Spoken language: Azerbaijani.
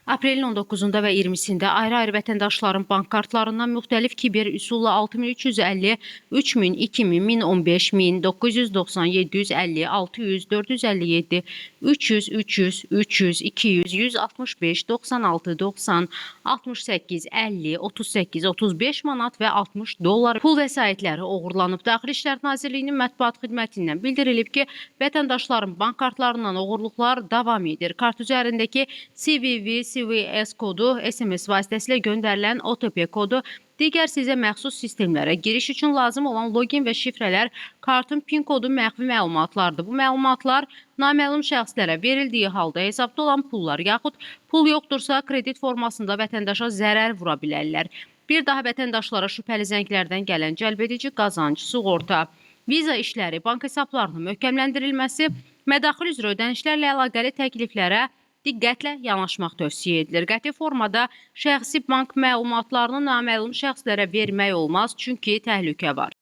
Aprelin 19-da və 20-sində ayrı-ayrı vətəndaşların bank kartlarından müxtəlif kiber üsulla 6350, 3000, 2000, 1015, 1000, 990, 750, 600, 457, 300, 300, 300, 200, 165, 96, 90, 68, 50, 38, 35 manat və 60 dollar pul vəsaitləri oğurlanıb. Daxili İşlər Nazirliyinin mətbuat xidmətindən bildirilib ki, vətəndaşların bank kartlarından oğurluqlar davam edir. Kart üzərindəki CVV, CVS kodu, SMS vasitəsilə göndərilən OTP kodu, digər sizə məxsus sistemlərə giriş üçün lazım olan login və şifrələr, kartın PIN kodu məxfi məlumatlardır. Bu məlumatlar naməlum şəxslərə verildiyi halda hesabda olan pullar yaxud pul yoxdursa kredit formasında vətəndaşa zərər vura bilərlər. Bir daha vətəndaşlara şübhəli zənglərdən gələn cəlbedici qazanc, sığorta, viza işləri, bank hesablarının möhkəmləndirilməsi, mədaxil üzrə ödənişlərlə əlaqəli təkliflərə diqqətlə yanaşmaq tövsiyə edilir. Qəti formada şəxsi bank məlumatlarını naməlum şəxslərə vermək olmaz, çünki təhlükə var.